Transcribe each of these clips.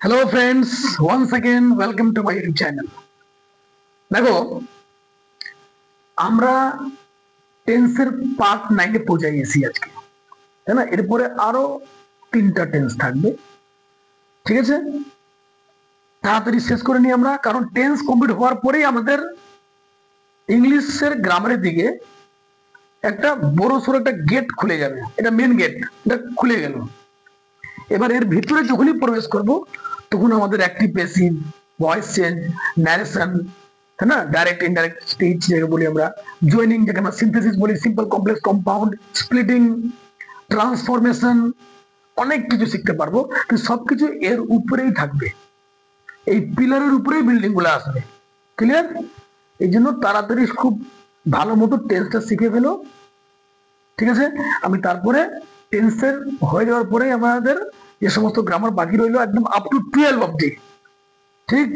Hello friends, once again welcome to my YouTube channel. দেখো, আমরা টেন্সের পার্ট 9 পৌঁছে গেছি আজকে, তাই না? এরপরে আরো 3টা টেন্স থাকবে, ঠিক আছে? তাড়াতাড়ি শেষ করে নিই আমরা, কারণ টেন্স কমপ্লিট হওয়ার পরেই আমাদের ইংলিশের গ্রামারের দিকে একটা বড় সড়ো একটা গেট খুলে যাবে। এটা মেন গেট, এটা খুলে গেল। এবার এর ভিতরে যখনই প্রবেশ করব, তখন আমাদের active passive, voice change, narration, তাই না, ডাইরেক্ট ইনডাইরেক্ট স্পিচ যেটা বলি আমরা, জয়েনিং যেটা আমরা সিনথেসিস বলি, simple complex compound, splitting, transformation, অনেক কিছু শিখতে পারবো। কিন্তু সবকিছু এর উপরেই থাকবে, এই পিলারের উপরেই বিল্ডিং গুলো আসবে। ক্লিয়ার? এই জন্য তাড়াতাড়ি খুব ভালো মতো টেন্সটা শিখে ফেলো, ঠিক আছে? আমি তারপরে টেন্সের হয়ে যাওয়ার পরে আমাদের যে সমস্ত গ্রামার বাকি রইলো একদম আপ টু 12 অব্দি, ঠিক?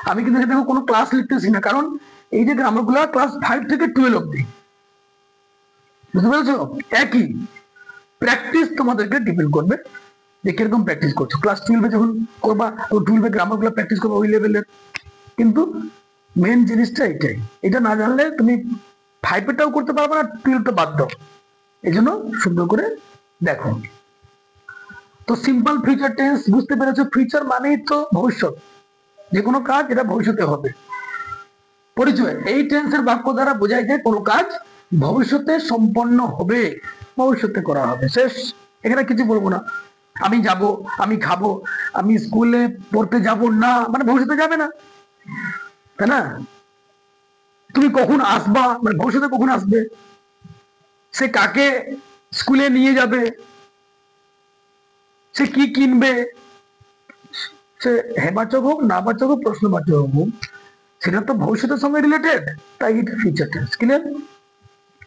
আমি কিন্তু দেখো কোনো ক্লাস লিখতেছি না, কারণ এই যে গ্রামার গুলো ক্লাস 5 থেকে 12 অব্দি, বুঝতে পেরেছো? একই প্র্যাকটিস তোমাদেরকে ডিপেন্ড করবে যে কিরকম প্র্যাকটিস করছো। ক্লাস 12 যখন করবা, 12 গ্রামার গুলো প্র্যাকটিস করবে ওই লেভেলের। কিন্তু মেন জিনিসটা এটাই, এটা না জানলে তুমি 5 করতে পারবে না, 12 বাদ দাও। এই জন্য সুন্দর করে দেখো। তো সিম্পল ফিউচার টেন্স বুঝতে পেরেছো? ফিউচার মানেই তো ভবিষ্যৎ, যে কোনো কাজ এটা ভবিষ্যতে হবে। পরিচয়, এই টেন্সের বাক্য দ্বারা বোঝায় যে কোনো কাজ ভবিষ্যতে সম্পন্ন হবে, ভবিষ্যতে করা হবে, শেষ। এখানে কিছু বলবো না। আমি যাব, আমি খাবো, আমি স্কুলে পড়তে যাব না, মানে ভবিষ্যতে যাবে না, তাই না? তুমি কখন আসবা, মানে ভবিষ্যতে কখন আসবে। সে কাকে স্কুলে নিয়ে যাবে, সে কি কিনবে, সে হেবাচক হোক, নাবাচক হোক, প্রশ্নবাচক হোক, সেটা তো ভবিষ্যতের সঙ্গে রিলেটেড, তাই এটা ফিউচার টেন্স। ক্লিয়ার?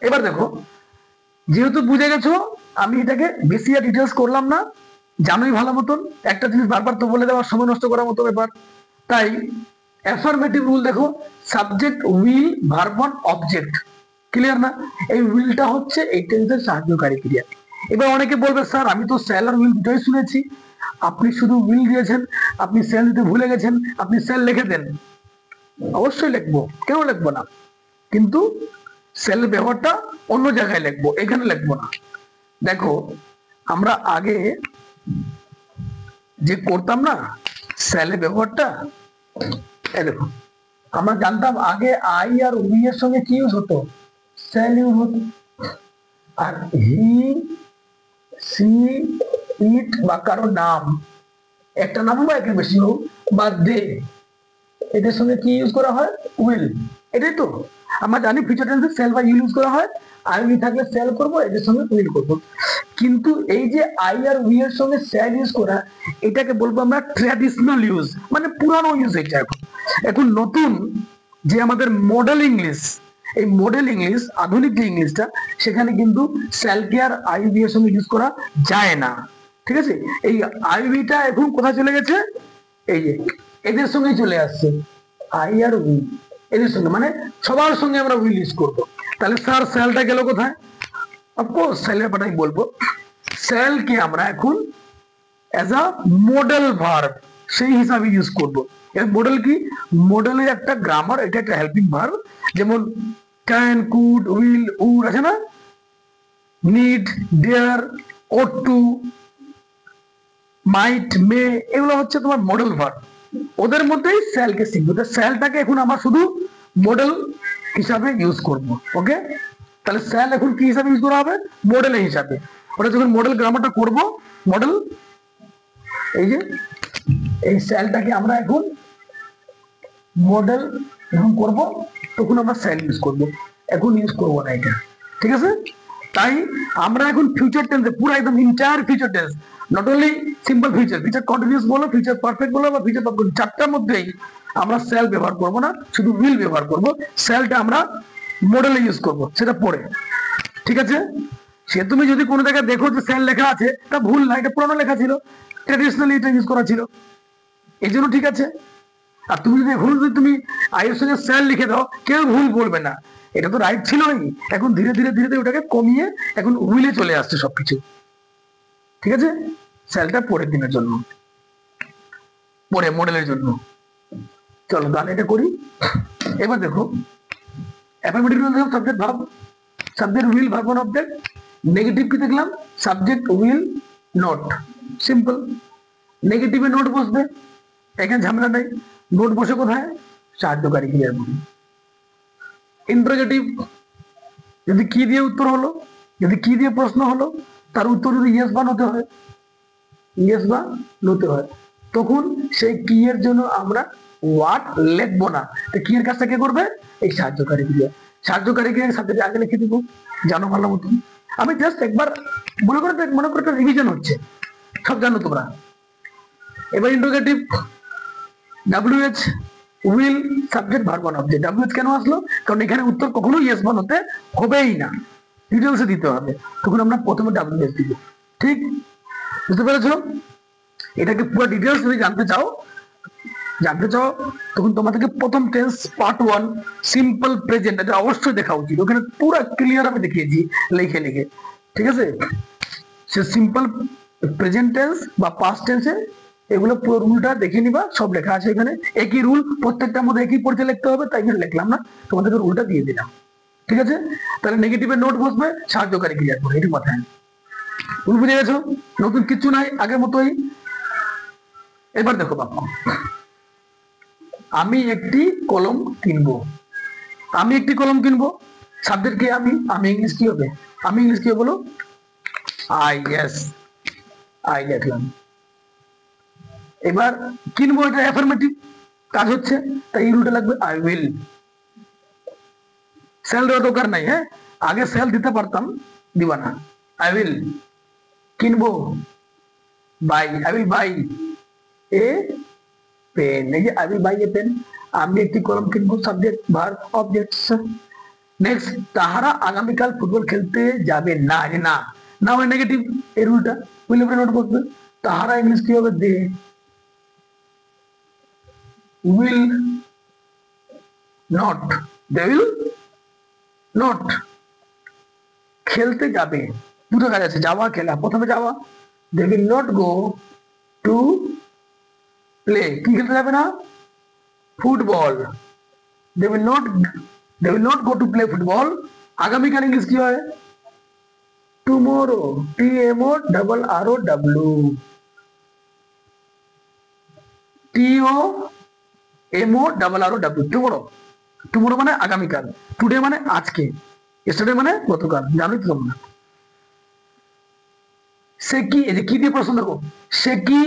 এবার দেখো, যেহেতু বুঝে গেছো, আমি এটাকে বেশি আর ডিটেলস করলাম না, জানোই ভালো মতন। একটা জিনিস বারবার তো বলে দেওয়ার সময় নষ্ট করার মতো ব্যাপার। তাই অ্যাফার্মেটিভ রুল দেখো, subject, will, verb on, object. Clear না? এই উইলটা হচ্ছে এই টেন্সের সাহায্যকারী ক্রিয়া। এবার অনেকে বলবে, স্যার আমি তো সেল আর উইল দুটোই শুনেছি, আপনি শুধু উইল দিয়েছেন, আপনি সেল দিতে ভুলে গেছেন, আপনি সেল লিখে দেন। অবশ্যই লিখবো, কেন লিখবো না, কিন্তু সেল ব্যবহারটা অন্য জায়গায় লিখবো, এখানে লিখবো না। দেখো, আমরা আগে যে করতাম না সেলের ব্যবহারটা, এই দেখো, আমরা জানতাম আগে আই আর উই এর সঙ্গে কি ইউজ হতো, সেল ইউজ হতো। আর হি, সি, ইট বা কারো নাম, একটা নাম বা একের বেশি হোক, বা দে, এদের সঙ্গে কি ইউজ করা হয়, উইল। এটাই তো আমরা জানি ফিউচার টেন্সে সেল বা ইউজ করা হয়। আই উই থাকলে সেল করব, এদের সঙ্গে উইল করব। কিন্তু এই যে আই আর উই এর সঙ্গে সেল ইউজ করা, এটাকে বলবো আমরা ট্র্যাডিশনাল ইউজ, মানে পুরানো ইউজ। এটা এখন এখন নতুন যে আমাদের মডেল ইংলিশ, এই মডেল ইংলিশ, আধুনিক যে ইংলিশটা, সেখানে কিন্তু সেলকে আর আই উই এর সঙ্গে ইউজ করা যায় না। ঠিক আছে? এই আই উইটা এখন কোথায় চলে গেছে, এই যে এদের সঙ্গে চলে আসছে, আই আর উই, এদের সঙ্গে, মানে সবার সঙ্গে আমরা উইল ইউজ করবো। তাহলে স্যার সেলটা গেল কোথায়? অফকোর্স সেলের ব্যাপারটাই বলবো। সেলকে আমরা এখন অ্যাজ আ মডেল ভার্ব সেই হিসাবে ইউজ করব। এর মডেল কি? মডেলের একটা গ্রামার, এটা একটা হেল্পিং ভার্ব। যেমন ক্যান, কুড, উইল, উড আছে না, নিড, ডেয়ার, ওট টু, মাইট, মে, এগুলো হচ্ছে তোমার মডেল ভার্ব। ওদের মধ্যেই সেলকে শিখবো। তো সেলটাকে এখন আমরা শুধু মডেল হিসাবে ইউজ করব। ওকে? তাহলে সেল এখন কি হিসাবে ইউজ করা হবে, মডেল হিসাবে। ওটা যখন মডেল গ্রামারটা করব, মডেল, এই যে এই সেলটাকে আমরা এখন মডেল যখন করব, তখন আমরা সেল ইউজ করব, এখন ইউজ করব না এটা। ঠিক আছে? তাই আমরা এখন ফিউচার টেন্সে পুরো একদম entire future tense, not only simple future, future continuous বলো, ফিউচার পারফেক্ট বলো, বা ফিউচার পারফেক্ট, চারটার মধ্যেই আমরা সেল ব্যবহার করব না, শুধু উইল ব্যবহার করব। সেলটা আমরা মডেলে ইউজ করব, সেটা পরে। ঠিক আছে? সে তুমি যদি কোনো জায়গায় দেখো যে সেল লেখা আছে, তা ভুল না, এটা পুরনো লেখা ছিল, ট্রেডিশনালি এটা ইউজ করা ছিল, এই জন্য ঠিক আছে। আর তুমি যদি এখন যদি তুমি আয়ের সঙ্গে সেল লিখে দাও, কেউ ভুল বলবে না, এটা তো রাইট ছিলই। এখন ধীরে ধীরে ধীরে ধীরে ওটাকে কমিয়ে এখন উইলে চলে আসছে সবকিছু। ঠিক আছে? সেলটা পরের দিনের জন্য। পরে মডেলের জন্য। চলো তাহলে এটা করি। এবার দেখো অ্যাফার্মেটিভ দেখলাম subject verb, subject will verb on object. Negative কি দেখলাম সাবজেক্ট উইল নট, সিম্পল। নেগেটিভে নোট বসবে, এখানে ঝামেলা নাই। নোট বসে কোথায়, সাহায্যকারী ক্রিয়ার মধ্যে। ইন্টারোগেটিভ যদি কি দিয়ে উত্তর হলো, যদি কি দিয়ে প্রশ্ন হলো, তার উত্তর যদি ইয়েস বা নোতে হয়, ইয়েস বা নোতে হয়, তখন সেই কি এর জন্য আমরা হোয়াট লিখবো না। তো কি এর কাজটা কে করবে, এই সাহায্যকারী ক্রিয়া। সাহায্যকারী ক্রিয়ার সাথে আগে লিখে দিব, জানো ভালো মতন। আমি জাস্ট একবার মনে করে একটা রিভিশন হচ্ছে, সব জানো তোমরা। এবার interrogative WH will subject verb on object. WH কেন আসলো, কারণ এখানে উত্তর কখনো ইয়েস বা নোতে হবেই না, ডিটেলসে দিতে হবে। তখন আমরা প্রথমে WH দিব। ঠিক বুঝতে পেরেছো? এটাকে পুরো ডিটেলস যদি জানতে চাও তখন তোমাদেরকে প্রথম টেন্স পার্ট 1 সিম্পল প্রেজেন্ট এটা অবশ্যই দেখা উচিত। ওখানে পুরো ক্লিয়ার আমি দেখিয়েছি লিখে লিখে। ঠিক আছে, সে সিম্পল প্রেজেন্ট টেন্স বা পাস্ট টেন্সে এগুলো পুরো রুলটা দেখে নিবা, সব লেখা আছে এখানে। একই রুল, প্রত্যেকটার মধ্যে একই পড়তে লিখতে হবে, তাই এখানে লিখলাম না, তোমাদেরকে রুলটা দিয়ে দিলাম। ঠিক আছে, তাহলে নেগেটিভের নোট বসবে সাহায্যকারী ক্রিয়ার পরে, এটি মাথায়। তুমি বুঝে গেছো, নতুন কিচ্ছু নাই, আগের মতোই। এবার দেখো বাক্য, আমি একটি কলম কিনবো। আমি একটি কলম কিনবো, সাবজেক্ট কে আমি ইংলিশ কি হবে, আমি ইংলিশ কি হবে বলো, আই। ইয়েস, আই লিখলাম। এবার কিনবো, এটা অ্যাফার্মেটিভ কাজ হচ্ছে, তাই এই রুলটা লাগবে আই উইল। সেল দেওয়ার দরকার নাই, হ্যাঁ, আগে সেল দিতে পারতাম, দিবা না। আই উইল কিনবো, buy, I will buy a pen. এই যে I will buy a pen, আমি একটি কলম কিনবো, সাবজেক্ট ভার্ব অবজেক্টস। নেক্সট, তাহারা আগামীকাল ফুটবল খেলতে যাবে না। না, না হয় নেগেটিভ, এই রুলটা উইল উপরে নোট করবে। তাহারা ইংলিশ কি হবে, দে will not, they will not। খেলতে যাবে, দুটো কাজ আছে, যাওয়া খেলা। প্রথমে যাওয়া, they will not go to play, কি খেলতে যাবে না, football. they will not go to play football। আগামীকাল ইংলিশ কি হয়, tomorrow, TMORROW, TOMORROW, টুমোরো মানে আগামীকাল, টুডে মানে আজকে, ইয়েস্টারডে মানে গতকাল, জানোই তো তোমরা। সে কি, এই যে কি দিয়ে প্রশ্ন দেখো, সে কি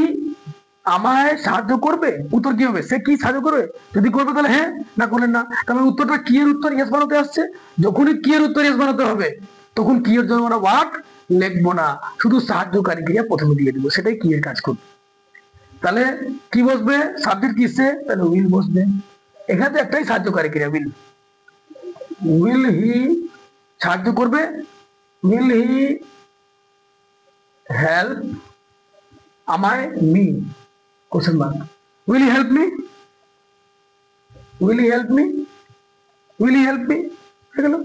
আমায় সাহায্য করবে, উত্তর কি হবে, সে কি সাহায্য করবে। যদি করবে তাহলে হ্যাঁ, না করলে না। তাহলে উত্তরটা কি এর উত্তর ইয়েস বানাতে আসছে, যখনই কি এর উত্তর ইয়েস বানাতে হবে তখন কি এর জন্য আমরা হোয়াট লিখবো না, শুধু সাহায্যকারী ক্রিয়া প্রথমে দিয়ে দিব, সেটাই কি এর কাজ করবে। তাহলে কি বসবে, সাবজেক্ট কিসে, তাহলে উইল বসবে। এখানে তো একটাই সাহায্যকারী ক্রিয়া উইল। উইল হি সাহায্য করবে, উইল হি হেল্প আমায় me, question mark. Will he help me, will he help me, will he help me, ঠিক আছে।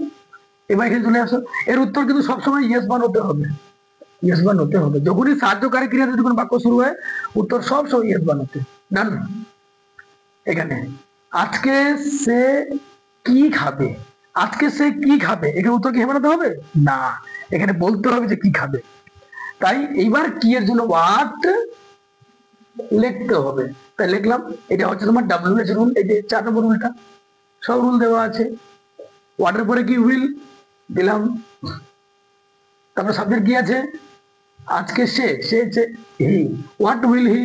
এবার এখানে চলে আসো, এর উত্তর কিন্তু সবসময় ইয়েস বা নোতে হবে, ইয়েস বা নোতে হবে। যখনই সাহায্যকারী ক্রিয়া যখন বাক্য শুরু হয় উত্তর সব সময় ইয়েস বা নোতে। ডান। এখানে আজকে সে কি খাবে, আজকে সে কি খাবে, এখানে উত্তর কি বানাতে হবে না, এখানে বলতে হবে যে কি খাবে। তাই এইবার কি এর জন্য হোয়াট লিখতে হবে, তাই লিখলাম। এটা হচ্ছে তোমার WH রুল, এই যে 4 নম্বর রুলটা, সব রুল দেওয়া আছে। হোয়াটের পরে কি উইল দিলাম, তারপর সাবজেক্ট কি আছে, আজকে সে হি, হোয়াট উইল হি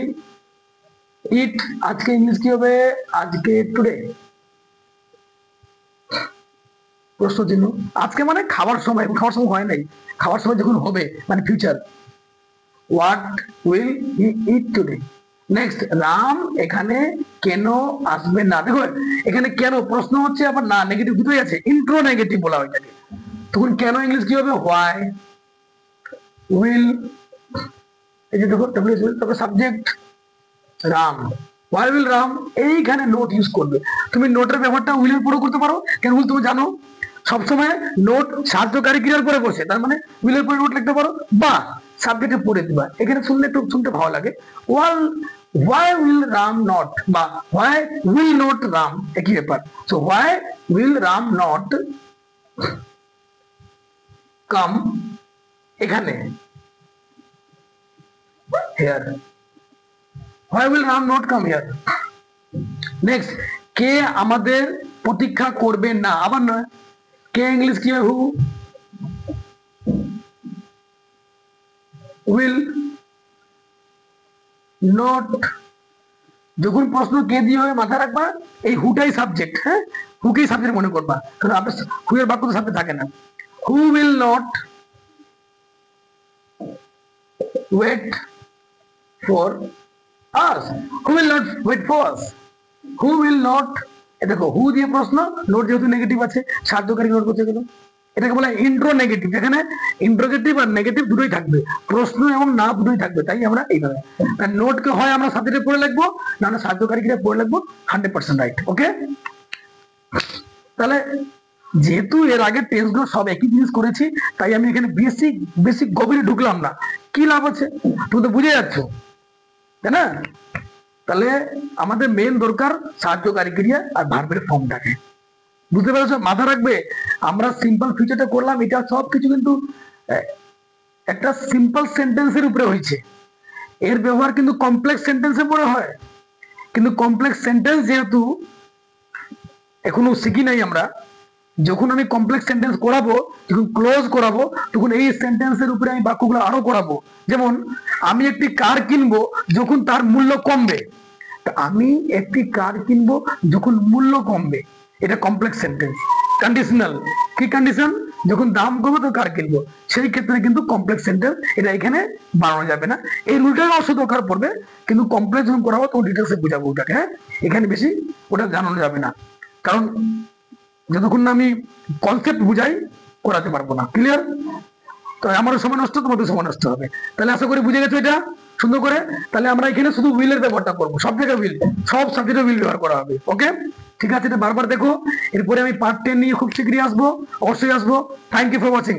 ইট, আজকে ইংলিশ কি হবে, আজকে টুডে, প্রশ্ন চিহ্ন। আজকে মানে খাবার সময়, খাবার সময় হয় নাই, খাবার সময় যখন হবে মানে future. What will he it today. Next, Ram এখানে কেন আসবে না। দেখো এখানে কেন প্রশ্ন হচ্ছে, আবার না নেগেটিভ দুটোই আছে, ইন্ট্রো নেগেটিভ বলা হয় এটাকে। তখন কেন ইংলিশ কি হবে, হোয়াই। উইল, এই যে দেখো WH উইল, তারপর subject Ram, why will Ram. এইখানে নোট ইউজ করবে। তুমি নোটের ব্যাপারটা উইলের পরে করতে পারো, কেন উইল তুমি জানো সবসময় নোট সাহায্যকারী ক্রিয়ার পরে বসে, তার মানে উইলের পরে নোট লিখতে পারো, বা সাবজেক্টে পড়ে দিবা। এখানে শুনলে একটু শুনতে ভালো লাগে, why will Ram not বা why will not Ram একই ব্যাপার। so why will Ram not come এখানে here, why will Ram not come here? Next, কে আমাদের প্রতীক্ষা করবে না, আবার নয়, কে ইংলিশ কি হয়, হু will not, যখন প্রশ্ন কে দিয়ে হবে মাথায় রাখবা এই হুটাই সাবজেক্ট, হ্যাঁ হুকেই সাবজেক্ট মনে করবা, কারণ আপনার হু এর বাক্য তো সাবজেক্ট থাকে না। হু will not wait for us, who will not wait for us, who will not, দেখো হু দিয়ে প্রশ্ন, নোট যেহেতু নেগেটিভ আছে সাহায্যকারী নোট করতে গেল, এটাকে বলা ইন্ট্রো নেগেটিভ, যেখানে ইন্ট্রোগেটিভ আর নেগেটিভ দুটোই থাকবে, প্রশ্ন এবং না দুটোই থাকবে, তাই আমরা এইভাবে নোটকে হয় আমরা সাবজেক্টে পড়ে লিখবো, না আমরা সাহায্যকারীকে পড়ে লিখবো, 100% রাইট। ওকে, তাহলে যেহেতু এর আগে টেন্স গুলো সব একই জিনিস করেছি, তাই আমি এখানে বেসিক বেসিক গভীরে ঢুকলাম না, কি লাভ আছে, তুমি তো বুঝে যাচ্ছ, তাই না? তাহলে আমাদের মেন দরকার সাহায্যকারী ক্রিয়া আর ভার্বের ফর্মটাকে, বুঝতে পেরেছো? মাথা রাখবে, আমরা সিম্পল ফিচারটা করলাম, এটা সবকিছু কিন্তু একটা সিম্পল সেন্টেন্সের উপরে হয়েছে, এর ব্যবহার কিন্তু কমপ্লেক্স সেন্টেন্সে পড়ে হয়, কিন্তু কমপ্লেক্স সেন্টেন্স যেহেতু এখনো শিখি নাই আমরা, যখন আমি কমপ্লেক্স সেন্টেন্স করাবো, যখন ক্লোজ করাবো, তখন এই সেন্টেন্সের উপরে আমি বাক্যগুলো আরো করাবো। যেমন আমি একটি কার কিনবো যখন তার মূল্য কমবে, আমি একটি কার কিনবো যখন মূল্য কমবে, এটা কমপ্লেক্স সেন্টেন্স। কন্ডিশনাল, কি কন্ডিশন, যখন দাম কমবে তো কার কিনবো, সেই ক্ষেত্রে কিন্তু কমপ্লেক্স সেন্টেন্স এটা এখানে বানানো যাবে না, এই রুলটা অবশ্য দরকার পড়বে, কিন্তু কমপ্লেক্স যখন করাবো তখন ডিটেলসে বুঝাবো ওটাকে, হ্যাঁ এখানে বেশি ওটা জানানো যাবে না, কারণ যতক্ষণ না আমি কনসেপ্ট বুঝাই করাতে পারবো না। ক্লিয়ার? তো আমারও সময় নষ্ট, তোমাদের সময় নষ্ট হবে। তাহলে আশা করি বুঝে গেছো এটা সুন্দর করে। তাহলে আমরা এখানে শুধু উইলের ব্যবহারটা করবো, সব জায়গায় উইল, সব সাবজেক্টে উইল ব্যবহার করা হবে। ওকে, ঠিক আছে, এটা বারবার দেখো। এরপরে আমি পার্ট 10 নিয়ে খুব শীঘ্রই আসবো, অবশ্যই আসবো। Thank you for watching.